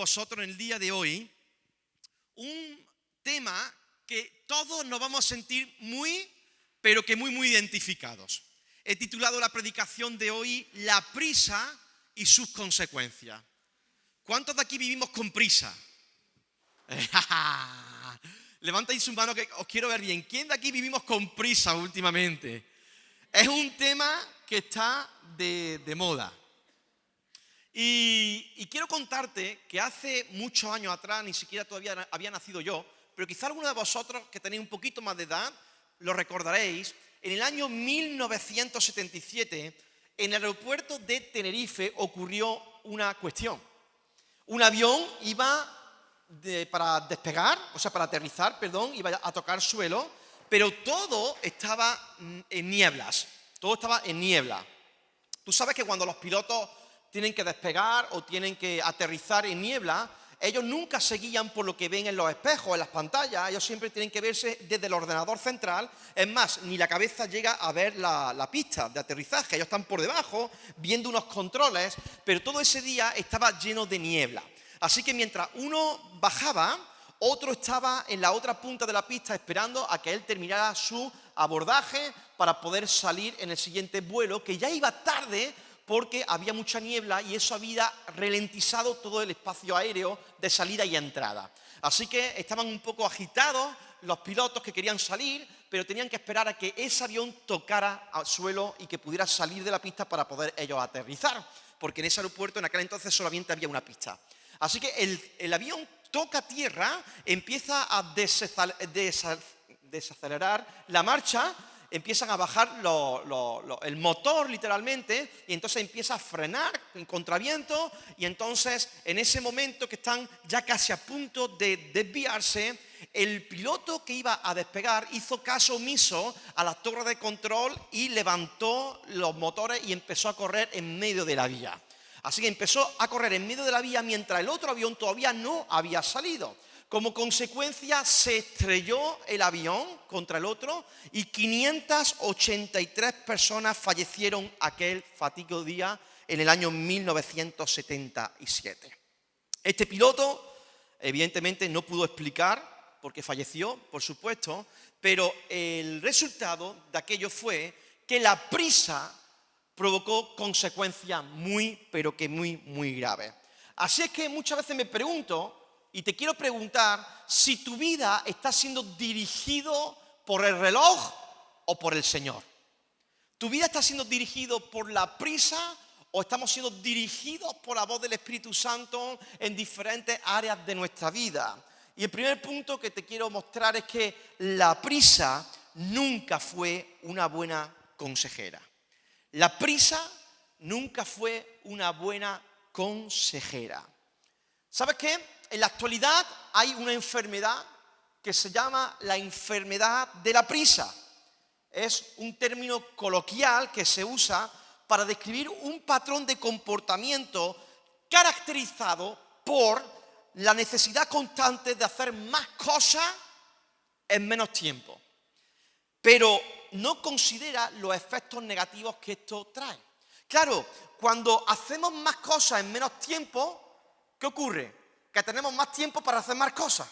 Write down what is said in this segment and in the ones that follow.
vosotros en el día de hoy un tema que todos nos vamos a sentir pero que muy identificados. He titulado la predicación de hoy La prisa y sus consecuencias. ¿Cuántos de aquí vivimos con prisa? Levantáis su mano que os quiero ver bien. ¿Quién de aquí vivimos con prisa últimamente? Es un tema que está de moda. Y quiero contarte que hace muchos años atrás, ni siquiera todavía había nacido yo, pero quizá alguno de vosotros que tenéis un poquito más de edad lo recordaréis. En el año 1977, en el aeropuerto de Tenerife ocurrió una cuestión. Un avión iba para despegar, o sea, para aterrizar, iba a tocar suelo, pero todo estaba en nieblas. Todo estaba en niebla. Tú sabes que cuando los pilotos tienen que despegar o tienen que aterrizar en niebla, ellos nunca se guían por lo que ven en los espejos, en las pantallas. Ellos siempre tienen que verse desde el ordenador central. Es más, ni la cabeza llega a ver la pista de aterrizaje. Ellos están por debajo viendo unos controles, pero todo ese día estaba lleno de niebla. Así que mientras uno bajaba, otro estaba en la otra punta de la pista esperando a que él terminara su abordaje para poder salir en el siguiente vuelo, que ya iba tarde porque había mucha niebla y eso había ralentizado todo el espacio aéreo de salida y entrada. Así que estaban un poco agitados los pilotos que querían salir, pero tenían que esperar a que ese avión tocara al suelo y que pudiera salir de la pista para poder ellos aterrizar, porque en ese aeropuerto en aquel entonces solamente había una pista. Así que el avión toca tierra, empieza a desacelerar la marcha, empiezan a bajar el motor literalmente y entonces empieza a frenar en contraviento y entonces en ese momento que están ya casi a punto de desviarse, el piloto que iba a despegar hizo caso omiso a la torre de control y levantó los motores y empezó a correr en medio de la vía. Así que empezó a correr en medio de la vía mientras el otro avión todavía no había salido. Como consecuencia se estrelló el avión contra el otro y 583 personas fallecieron aquel fatídico día en el año 1977. Este piloto evidentemente no pudo explicar porque falleció, por supuesto, pero el resultado de aquello fue que la prisa provocó consecuencias pero que muy graves. Así es que muchas veces me pregunto, y te quiero preguntar, si tu vida está siendo dirigido por el reloj o por el Señor. ¿Tu vida está siendo dirigido por la prisa o estamos siendo dirigidos por la voz del Espíritu Santo en diferentes áreas de nuestra vida? Y el primer punto que te quiero mostrar es que la prisa nunca fue una buena consejera. La prisa nunca fue una buena consejera. ¿Sabes qué? En la actualidad hay una enfermedad que se llama la enfermedad de la prisa. Es un término coloquial que se usa para describir un patrón de comportamiento caracterizado por la necesidad constante de hacer más cosas en menos tiempo. Pero no considera los efectos negativos que esto trae. Claro, cuando hacemos más cosas en menos tiempo, ¿qué ocurre? Que tenemos más tiempo para hacer más cosas.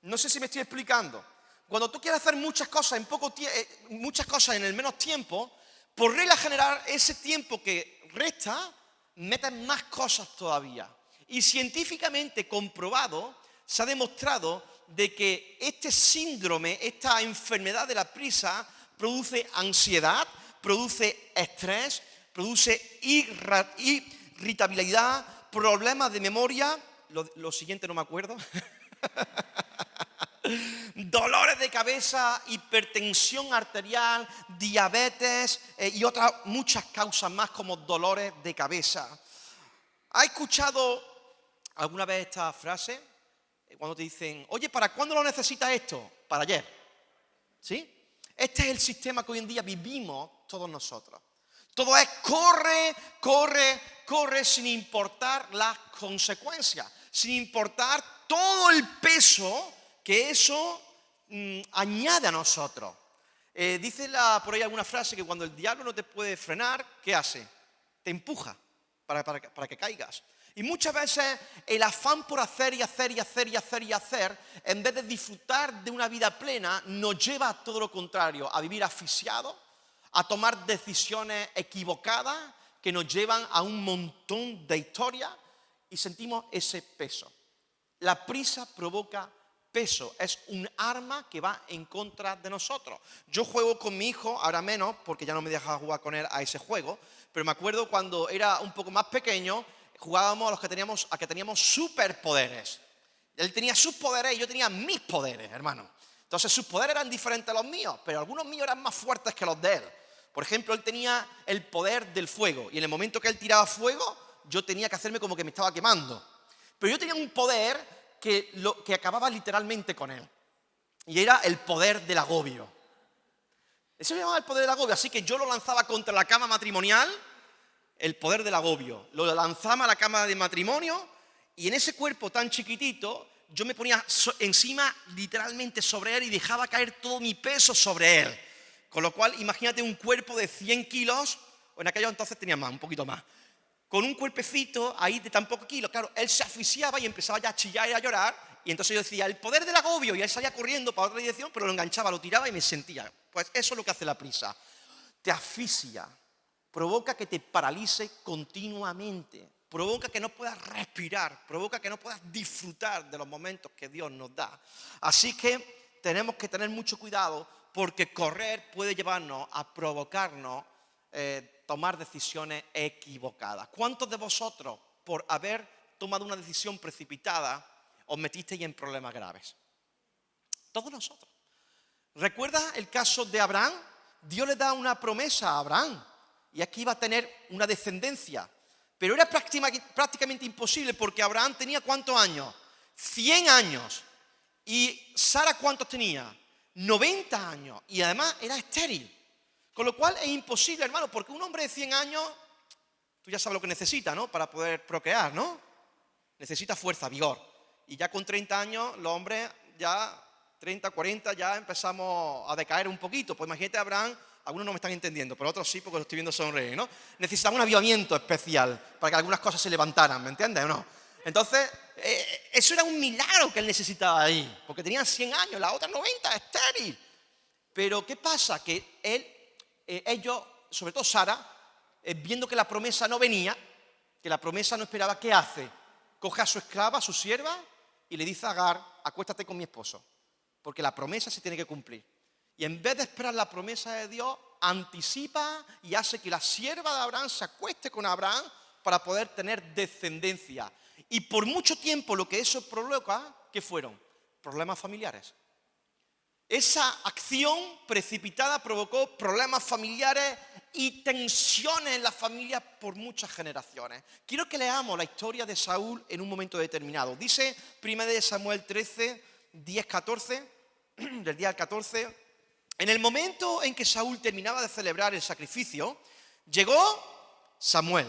No sé si me estoy explicando. Cuando tú quieres hacer muchas cosas en el menos tiempo, por regla general, ese tiempo que resta, metes más cosas todavía. Y científicamente comprobado, se ha demostrado de que este síndrome, esta enfermedad de la prisa, produce ansiedad, produce estrés, produce irritabilidad, problemas de memoria, lo siguiente no me acuerdo, dolores de cabeza, hipertensión arterial, diabetes y otras muchas causas más como dolores de cabeza. ¿Has escuchado alguna vez esta frase? Cuando te dicen, oye, ¿para cuándo lo necesitas esto? Para ayer. ¿Sí? Este es el sistema que hoy en día vivimos todos nosotros. Todo es corre sin importar las consecuencias, sin importar todo el peso que eso añade a nosotros. Dice por ahí alguna frase que cuando el diablo no te puede frenar, ¿qué hace? Te empuja para que caigas. Y muchas veces el afán por hacer y hacer y hacer y hacer y hacer, en vez de disfrutar de una vida plena, nos lleva a todo lo contrario, a vivir asfixiados, a tomar decisiones equivocadas que nos llevan a un montón de historias y sentimos ese peso. La prisa provoca peso, es un arma que va en contra de nosotros. Yo juego con mi hijo, ahora menos, porque ya no me deja jugar con él a ese juego, pero me acuerdo cuando era un poco más pequeño, jugábamos a que teníamos superpoderes. Él tenía sus poderes y yo tenía mis poderes, hermano. Entonces sus poderes eran diferentes a los míos, pero algunos míos eran más fuertes que los de él. Por ejemplo, él tenía el poder del fuego y en el momento que él tiraba fuego, yo tenía que hacerme como que me estaba quemando. Pero yo tenía un poder que acababa literalmente con él. Y era el poder del agobio. Eso se llamaba el poder del agobio, así que yo lo lanzaba contra la cama matrimonial, el poder del agobio. Lo lanzaba a la cama de matrimonio y en ese cuerpo tan chiquitito yo me ponía encima literalmente sobre él y dejaba caer todo mi peso sobre él. Con lo cual, imagínate un cuerpo de 100 kilos, o en aquellos entonces tenía más, un poquito más. Con un cuerpecito ahí de tan pocos kilos, claro, él se asfixiaba y empezaba ya a chillar y a llorar. Y entonces yo decía, el poder del agobio, y él salía corriendo para otra dirección, pero lo enganchaba, lo tiraba y me sentía. Pues eso es lo que hace la prisa. Te asfixia, provoca que te paralice continuamente, provoca que no puedas respirar, provoca que no puedas disfrutar de los momentos que Dios nos da. Así que tenemos que tener mucho cuidado porque correr puede llevarnos a provocarnos tomar decisiones equivocadas. ¿Cuántos de vosotros, por haber tomado una decisión precipitada, os metisteis en problemas graves? Todos nosotros. ¿Recuerdas el caso de Abraham? Dios le da una promesa a Abraham y aquí iba a tener una descendencia. Pero era prácticamente imposible porque Abraham tenía ¿cuántos años? 100 años. ¿Y Sara cuántos tenía? 90 años. Y además era estéril. Con lo cual es imposible, hermano, porque un hombre de 100 años, tú ya sabes lo que necesita, ¿no? Para poder procrear, ¿no? Necesita fuerza, vigor. Y ya con 30 años, los hombres ya, 30, 40, ya empezamos a decaer un poquito. Pues imagínate a Abraham, algunos no me están entendiendo, pero otros sí, porque lo estoy viendo sonreír, ¿no? Necesitaba un avivamiento especial para que algunas cosas se levantaran, ¿me entiendes o no? Entonces, eso era un milagro que él necesitaba ahí, porque tenían 100 años, la otra 90, estéril. Pero ¿qué pasa? Que ellos, sobre todo Sara, viendo que la promesa no venía, que la promesa no esperaba, ¿qué hace? Coge a su esclava, a su sierva, y le dice a Agar, acuéstate con mi esposo, porque la promesa se tiene que cumplir. Y en vez de esperar la promesa de Dios, anticipa y hace que la sierva de Abraham se acueste con Abraham para poder tener descendencia. Y por mucho tiempo lo que eso provoca, ¿qué fueron? Problemas familiares. Esa acción precipitada provocó problemas familiares y tensiones en la familia por muchas generaciones. Quiero que leamos la historia de Saúl en un momento determinado. Dice 1 Samuel 13, 10, 14, del día al 14. En el momento en que Saúl terminaba de celebrar el sacrificio, llegó Samuel.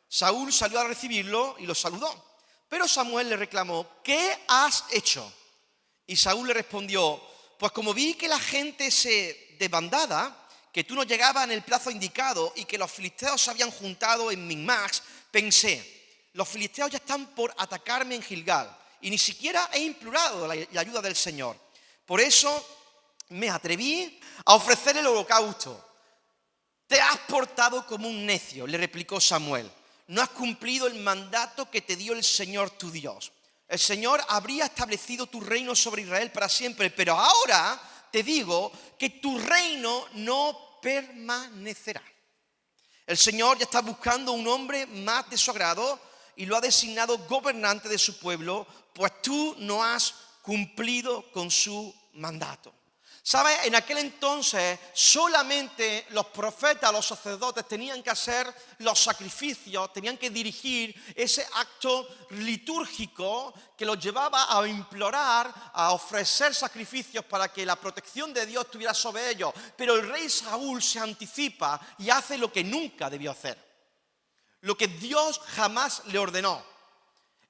Saúl salió a recibirlo y lo saludó. Pero Samuel le reclamó, ¿qué has hecho? Y Saúl le respondió, pues como vi que la gente se desbandaba, que tú no llegabas en el plazo indicado y que los filisteos se habían juntado en Micmax, pensé, los filisteos ya están por atacarme en Gilgal y ni siquiera he implorado la ayuda del Señor. Por eso me atreví a ofrecer el holocausto. Te has portado como un necio, le replicó Samuel. No has cumplido el mandato que te dio el Señor tu Dios. El Señor habría establecido tu reino sobre Israel para siempre, pero ahora te digo que tu reino no permanecerá. El Señor ya está buscando un hombre más de su agrado y lo ha designado gobernante de su pueblo, pues tú no has cumplido con su mandato. ¿Sabes? En aquel entonces solamente los profetas, los sacerdotes tenían que hacer los sacrificios, tenían que dirigir ese acto litúrgico que los llevaba a implorar, a ofrecer sacrificios para que la protección de Dios estuviera sobre ellos. Pero el rey Saúl se anticipa y hace lo que nunca debió hacer, lo que Dios jamás le ordenó.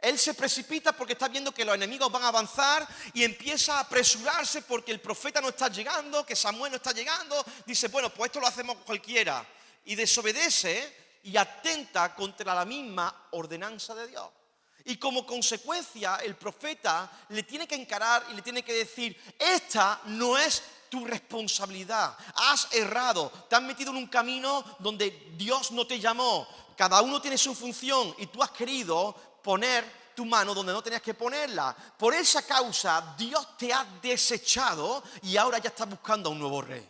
Él se precipita porque está viendo que los enemigos van a avanzar y empieza a apresurarse porque el profeta no está llegando, que Samuel no está llegando. Dice, bueno, pues esto lo hacemos cualquiera. Y desobedece y atenta contra la misma ordenanza de Dios. Y como consecuencia, el profeta le tiene que encarar y le tiene que decir: esta no es tu responsabilidad, has errado, te has metido en un camino donde Dios no te llamó, cada uno tiene su función y tú has querido poner tu mano donde no tenías que ponerla. Por esa causa Dios te ha desechado y ahora ya estás buscando a un nuevo rey.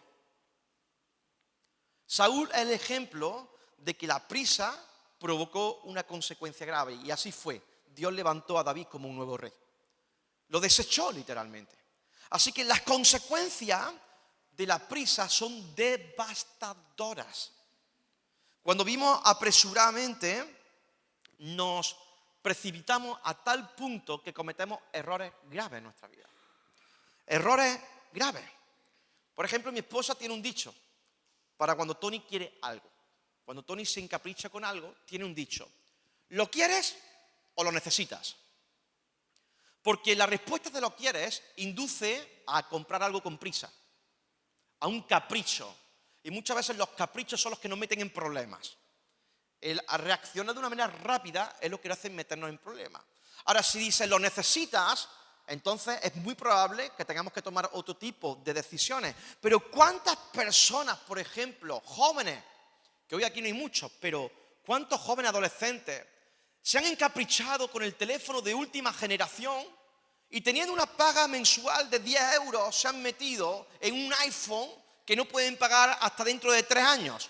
Saúl es el ejemplo de que la prisa provocó una consecuencia grave, y así fue. Dios levantó a David como un nuevo rey. Lo desechó literalmente. Así que las consecuencias de la prisa son devastadoras. Cuando vivimos apresuradamente, nos precipitamos a tal punto que cometemos errores graves en nuestra vida. Errores graves. Por ejemplo, mi esposa tiene un dicho para cuando Tony quiere algo. Cuando Tony se encapricha con algo, tiene un dicho: ¿lo quieres o lo necesitas? Porque la respuesta de lo quieres induce a comprar algo con prisa, a un capricho. Y muchas veces los caprichos son los que nos meten en problemas. El reaccionar de una manera rápida es lo que nos hace meternos en problemas. Ahora, si dices lo necesitas, entonces es muy probable que tengamos que tomar otro tipo de decisiones. Pero ¿cuántas personas, por ejemplo, jóvenes, que hoy aquí no hay muchos, pero cuántos jóvenes adolescentes se han encaprichado con el teléfono de última generación y teniendo una paga mensual de 10 euros se han metido en un iPhone que no pueden pagar hasta dentro de 3 años?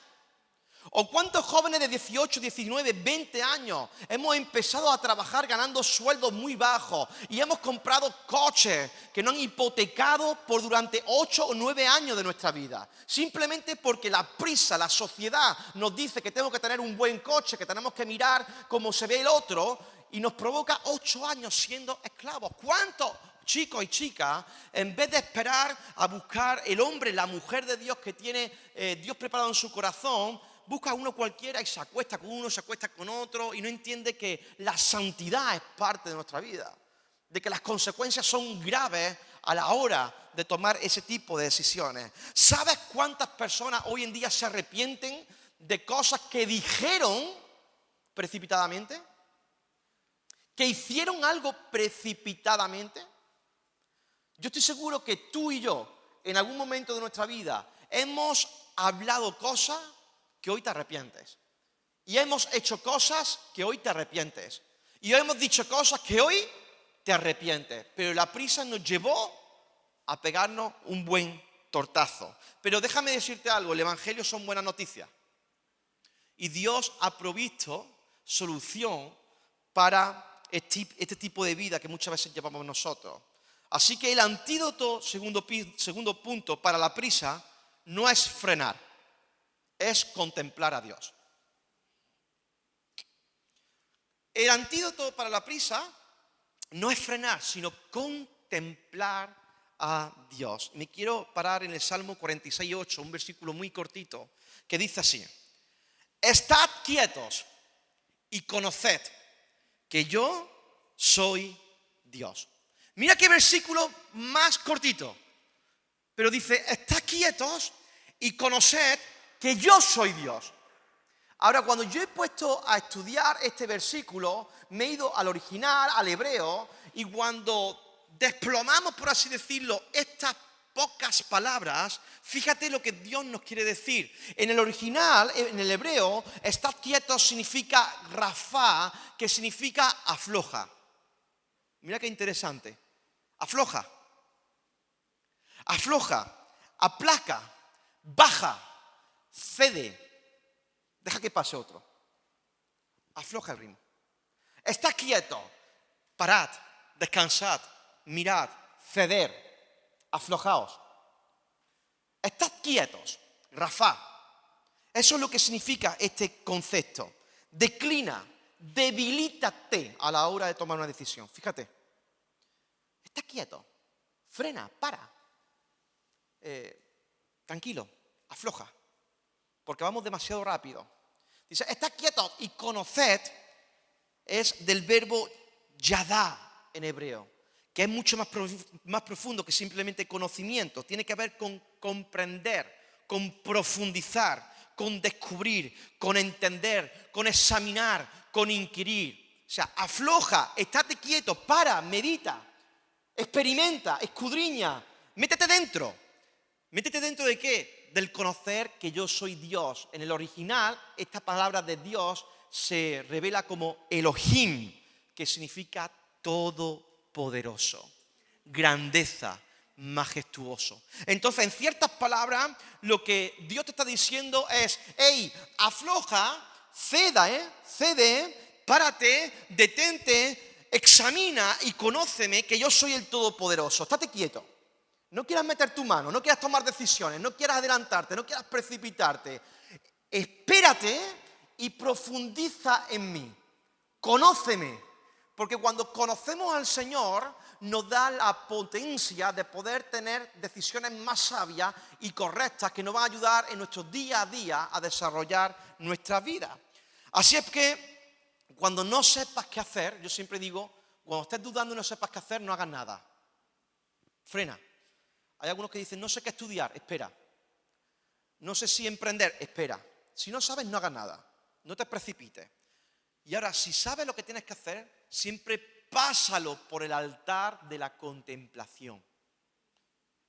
¿O cuántos jóvenes de 18, 19, 20 años hemos empezado a trabajar ganando sueldos muy bajos y hemos comprado coches que nos han hipotecado por durante 8 o 9 años de nuestra vida? Simplemente porque la prisa, la sociedad nos dice que tenemos que tener un buen coche, que tenemos que mirar cómo se ve el otro, y nos provoca 8 años siendo esclavos. ¿Cuántos chicos y chicas, en vez de esperar a buscar el hombre, la mujer de Dios que tiene Dios preparado en su corazón, busca a uno cualquiera y se acuesta con uno, se acuesta con otro, y no entiende que la santidad es parte de nuestra vida, de que las consecuencias son graves a la hora de tomar ese tipo de decisiones? ¿Sabes cuántas personas hoy en día se arrepienten de cosas que dijeron precipitadamente? ¿Que hicieron algo precipitadamente? Yo estoy seguro que tú y yo, en algún momento de nuestra vida, hemos hablado cosas que hoy te arrepientes. Y hemos hecho cosas que hoy te arrepientes. Y hoy hemos dicho cosas que hoy te arrepientes. Pero la prisa nos llevó a pegarnos un buen tortazo. Pero déjame decirte algo, el Evangelio son buenas noticias. Y Dios ha provisto solución para este tipo de vida que muchas veces llevamos nosotros. Así que el antídoto, segundo punto, para la prisa no es frenar, es contemplar a Dios. El antídoto para la prisa no es frenar, sino contemplar a Dios. Me quiero parar en el Salmo 46:8, un versículo muy cortito, que dice así: estad quietos y conoced que yo soy Dios. Mira qué versículo más cortito, pero dice: estad quietos y conoced que yo soy Dios. Ahora, cuando yo he puesto a estudiar este versículo, me he ido al original, al hebreo, y cuando desplomamos, por así decirlo, estas pocas palabras, fíjate lo que Dios nos quiere decir. En el original, en el hebreo, estar quietos significa rafá, que significa afloja. Mira qué interesante. Afloja, afloja, aplaca, baja, cede. Deja que pase otro. Afloja el ritmo. Estad quieto, parad, descansad, mirad, ceder, aflojaos. Estad quietos, rafá. Eso es lo que significa este concepto. Declina, debilítate a la hora de tomar una decisión. Fíjate. Estás quieto, frena, para. Tranquilo, afloja, porque vamos demasiado rápido. Dice, estad quietos y conoced, es del verbo yadá en hebreo, que es mucho más profundo que simplemente conocimiento. Tiene que ver con comprender, con profundizar, con descubrir, con entender, con examinar, con inquirir. O sea, afloja, estate quieto, para, medita, experimenta, escudriña, métete dentro. ¿Métete dentro de qué? Del conocer que yo soy Dios. En el original, esta palabra de Dios se revela como Elohim, que significa todopoderoso, grandeza, majestuoso. Entonces, en ciertas palabras, lo que Dios te está diciendo es, hey, afloja, cede, párate, detente, examina y conóceme que yo soy el todopoderoso. Estate quieto. No quieras meter tu mano, no quieras tomar decisiones, no quieras adelantarte, no quieras precipitarte. Espérate y profundiza en mí. Conóceme. Porque cuando conocemos al Señor, nos da la potencia de poder tener decisiones más sabias y correctas que nos van a ayudar en nuestro día a día a desarrollar nuestra vida. Así es que cuando no sepas qué hacer, yo siempre digo, cuando estés dudando y no sepas qué hacer, no hagas nada. Frena. Hay algunos que dicen, no sé qué estudiar, espera. No sé si emprender, espera. Si no sabes, no hagas nada. No te precipites. Y ahora, si sabes lo que tienes que hacer, siempre pásalo por el altar de la contemplación.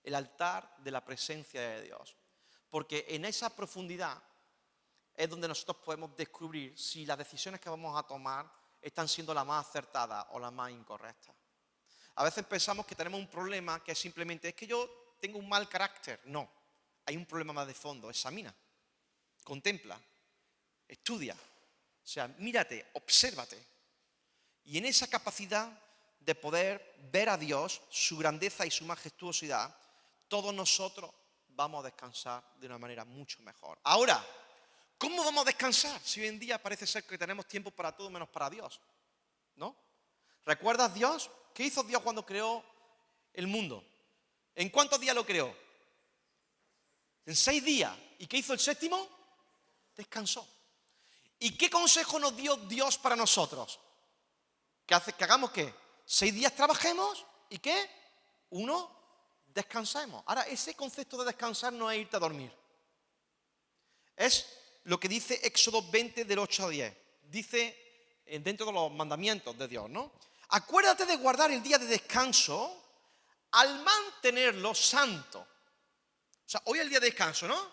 El altar de la presencia de Dios. Porque en esa profundidad es donde nosotros podemos descubrir si las decisiones que vamos a tomar están siendo las más acertadas o las más incorrectas. A veces pensamos que tenemos un problema que es simplemente, es que yo tengo un mal carácter. No, hay un problema más de fondo. Examina, contempla, estudia. O sea, mírate, obsérvate. Y en esa capacidad de poder ver a Dios, su grandeza y su majestuosidad, todos nosotros vamos a descansar de una manera mucho mejor. Ahora, ¿cómo vamos a descansar si hoy en día parece ser que tenemos tiempo para todo menos para Dios? ¿No? ¿Recuerdas Dios? ¿Qué hizo Dios cuando creó el mundo? ¿En cuántos días lo creó? En 6 días. ¿Y qué hizo el séptimo? Descansó. ¿Y qué consejo nos dio Dios para nosotros? ¿Que hagamos qué? 6 días trabajemos y ¿qué? 1, descansemos. Ahora, ese concepto de descansar no es irte a dormir. Es lo que dice Éxodo 20 del 8 al 10. Dice dentro de los mandamientos de Dios, ¿no? Acuérdate de guardar el día de descanso al mantenerlo santo. O sea, hoy es el día de descanso, ¿no?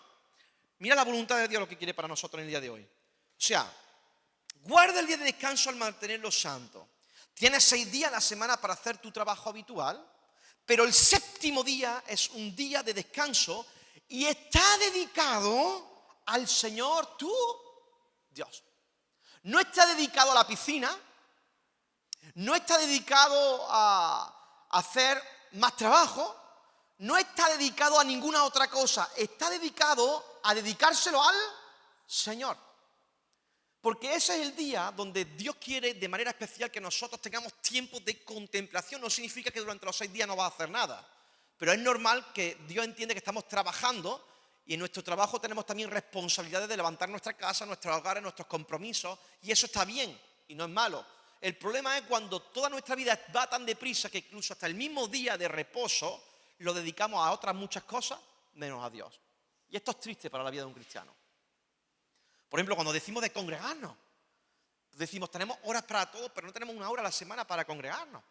Mira la voluntad de Dios lo que quiere para nosotros en el día de hoy. O sea, guarda el día de descanso al mantenerlo santo. Tienes 6 días a la semana para hacer tu trabajo habitual, pero el séptimo día es un día de descanso y está dedicado al Señor tu Dios. No está dedicado a la piscina, no está dedicado a hacer más trabajo, no está dedicado a ninguna otra cosa, está dedicado a dedicárselo al Señor. Porque ese es el día donde Dios quiere de manera especial que nosotros tengamos tiempo de contemplación. No significa que durante los 6 días no va a hacer nada, pero es normal que Dios entiende que estamos trabajando y en nuestro trabajo tenemos también responsabilidades de levantar nuestra casa, nuestros hogares, nuestros compromisos, y eso está bien y no es malo. El problema es cuando toda nuestra vida va tan deprisa que incluso hasta el mismo día de reposo lo dedicamos a otras muchas cosas menos a Dios. Y esto es triste para la vida de un cristiano. Por ejemplo, cuando decimos de congregarnos, decimos tenemos horas para todo, pero no tenemos 1 hora a la semana para congregarnos.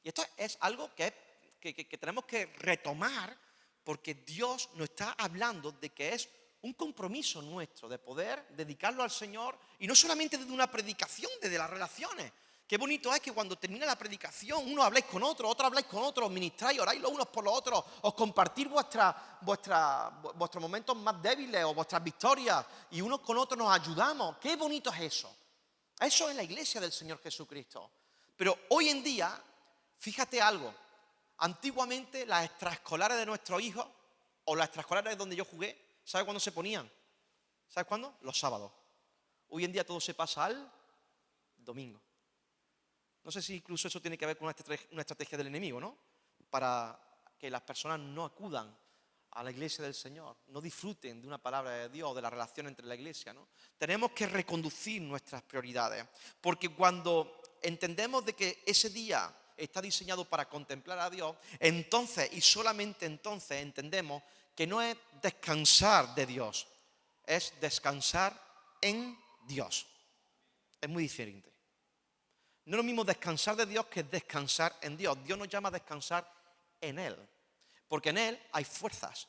Y esto es algo que tenemos que retomar porque Dios nos está hablando de que es un compromiso nuestro de poder dedicarlo al Señor y no solamente desde una predicación, desde las relaciones. Qué bonito es que cuando termina la predicación, uno habláis con otro, otro habláis con otro, os ministráis, oráis los unos por los otros, os compartís vuestros momentos más débiles o vuestras victorias y unos con otros nos ayudamos. Qué bonito es eso. Eso es la iglesia del Señor Jesucristo. Pero hoy en día, fíjate algo, antiguamente las extraescolares de nuestros hijos o las extraescolares donde yo jugué, ¿sabes cuándo se ponían? ¿Sabes cuándo? Los sábados. Hoy en día todo se pasa al domingo. No sé si incluso eso tiene que ver con una estrategia del enemigo, ¿no? Para que las personas no acudan a la iglesia del Señor, no disfruten de una palabra de Dios, de la relación entre la iglesia, ¿no? Tenemos que reconducir nuestras prioridades, porque cuando entendemos de que ese día está diseñado para contemplar a Dios, entonces y solamente entonces entendemos que no es descansar de Dios, es descansar en Dios. Es muy diferente. No es lo mismo descansar de Dios que descansar en Dios. Dios nos llama a descansar en Él. Porque en Él hay fuerzas.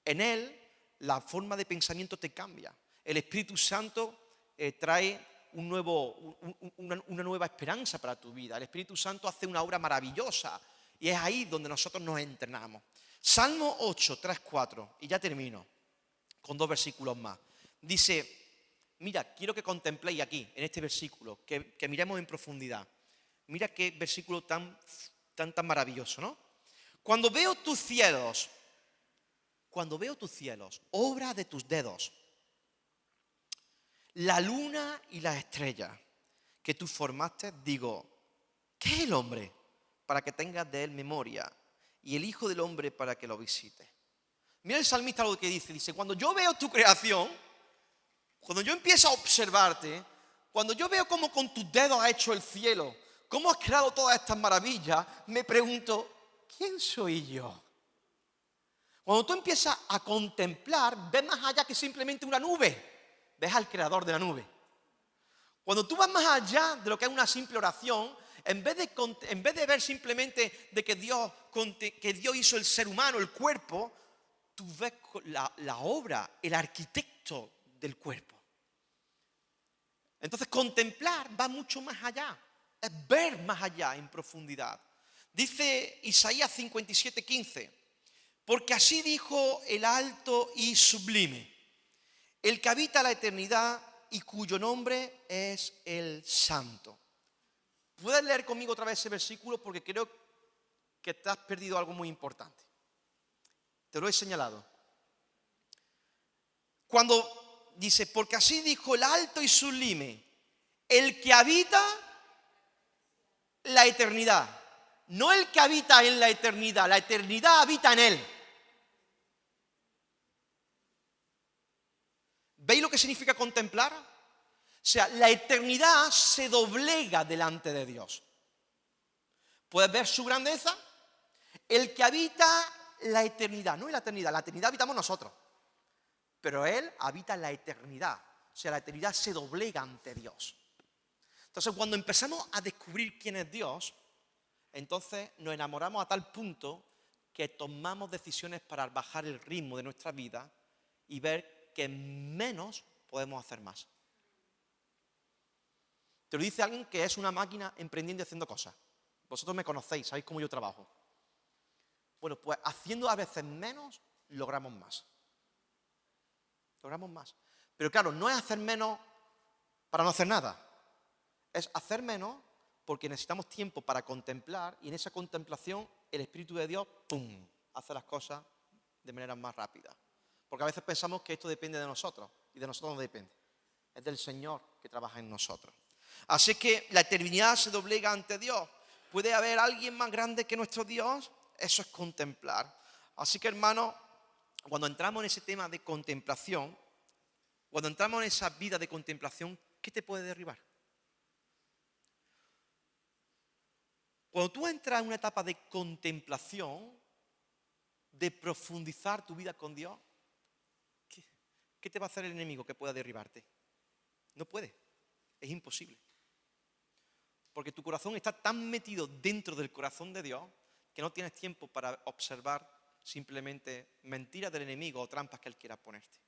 En Él la forma de pensamiento te cambia. El Espíritu Santo trae una nueva esperanza para tu vida. El Espíritu Santo hace una obra maravillosa. Y es ahí donde nosotros nos entrenamos. Salmo 8, 3, 4. Y ya termino con 2 versículos más. Dice... Mira, quiero que contempléis aquí, en este versículo, que miremos en profundidad. Mira qué versículo tan maravilloso, ¿no? Cuando veo tus cielos, obra de tus dedos, la luna y las estrellas que tú formaste, digo, ¿qué es el hombre para que tengas de él memoria? Y el hijo del hombre para que lo visite. Mira el salmista lo que dice, cuando yo veo tu creación, cuando yo empiezo a observarte, cuando yo veo cómo con tus dedos has hecho el cielo, cómo has creado todas estas maravillas, me pregunto, ¿quién soy yo? Cuando tú empiezas a contemplar, ves más allá que simplemente una nube, ves al creador de la nube. Cuando tú vas más allá de lo que es una simple oración, en vez de ver simplemente de que Dios hizo el ser humano, el cuerpo, tú ves la obra, el arquitecto del cuerpo. Entonces contemplar va mucho más allá, es ver más allá en profundidad. Dice Isaías 57:15, porque así dijo el alto y sublime, el que habita la eternidad y cuyo nombre es el Santo. ¿Puedes leer conmigo otra vez ese versículo? Porque creo que te has perdido algo muy importante. Te lo he señalado. Cuando dice, porque así dijo el alto y sublime, el que habita la eternidad. No el que habita en la eternidad habita en él. ¿Veis lo que significa contemplar? O sea, la eternidad se doblega delante de Dios. ¿Puedes ver su grandeza? El que habita la eternidad, no en la eternidad habitamos nosotros. Pero Él habita en la eternidad. O sea, la eternidad se doblega ante Dios. Entonces, cuando empezamos a descubrir quién es Dios, entonces nos enamoramos a tal punto que tomamos decisiones para bajar el ritmo de nuestra vida y ver que menos podemos hacer más. Te lo dice alguien que es una máquina emprendiendo y haciendo cosas. Vosotros me conocéis, sabéis cómo yo trabajo. Bueno, pues haciendo a veces menos, logramos más. Logramos más. Pero claro, no es hacer menos para no hacer nada. Es hacer menos porque necesitamos tiempo para contemplar y en esa contemplación el Espíritu de Dios, ¡pum!, hace las cosas de manera más rápida. Porque a veces pensamos que esto depende de nosotros y de nosotros no depende. Es del Señor que trabaja en nosotros. Así que la eternidad se doblega ante Dios. ¿Puede haber alguien más grande que nuestro Dios? Eso es contemplar. Así que, hermano, cuando entramos en ese tema de contemplación, cuando entramos en esa vida de contemplación, ¿qué te puede derribar? Cuando tú entras en una etapa de contemplación, de profundizar tu vida con Dios, ¿qué te va a hacer el enemigo que pueda derribarte? No puede, es imposible. Porque tu corazón está tan metido dentro del corazón de Dios que no tienes tiempo para observar simplemente mentiras del enemigo o trampas que él quiera ponerte.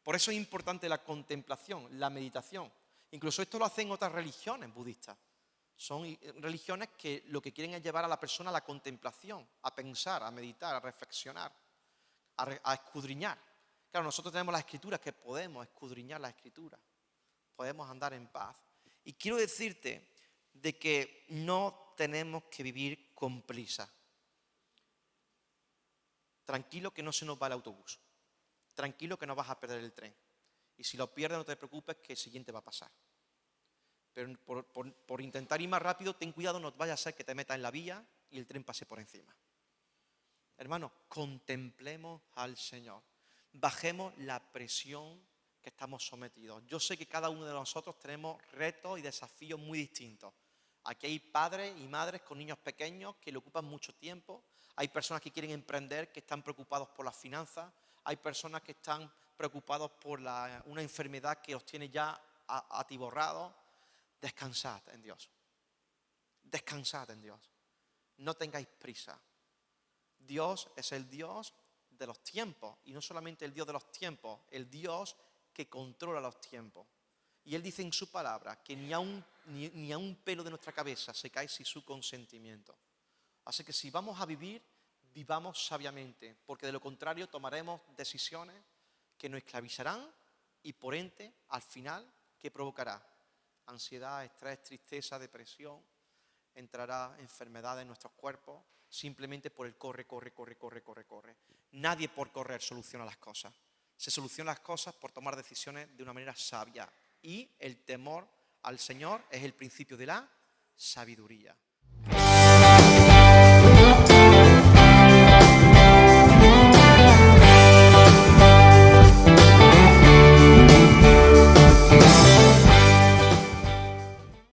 Por eso es importante la contemplación, la meditación. Incluso esto lo hacen otras religiones budistas. Son religiones que lo que quieren es llevar a la persona a la contemplación, a pensar, a meditar, a reflexionar, a escudriñar. Claro, nosotros tenemos las escrituras que podemos escudriñar las escrituras. Podemos andar en paz. Y quiero decirte de que no tenemos que vivir con prisa. Tranquilo que no se nos va el autobús. Tranquilo que no vas a perder el tren. Y si lo pierdes no te preocupes que el siguiente va a pasar. Pero por intentar ir más rápido, ten cuidado, no vaya a ser que te metas en la vía y el tren pase por encima. Hermanos, contemplemos al Señor. Bajemos la presión que estamos sometidos. Yo sé que cada uno de nosotros tenemos retos y desafíos muy distintos. Aquí hay padres y madres con niños pequeños que le ocupan mucho tiempo. Hay personas que quieren emprender, que están preocupados por las finanzas. Hay personas que están preocupados por una enfermedad que os tiene ya atiborrados, descansad en Dios. Descansad en Dios. No tengáis prisa. Dios es el Dios de los tiempos, y no solamente el Dios de los tiempos, el Dios que controla los tiempos. Y Él dice en su palabra que ni a un pelo de nuestra cabeza se cae sin su consentimiento. Así que si vamos a vivir, vivamos sabiamente, porque de lo contrario tomaremos decisiones que nos esclavizarán y por ende, al final, ¿qué provocará? Ansiedad, estrés, tristeza, depresión, entrará enfermedad en nuestros cuerpos simplemente por el corre. Nadie por correr soluciona las cosas. Se solucionan las cosas por tomar decisiones de una manera sabia. Y el temor al Señor es el principio de la sabiduría.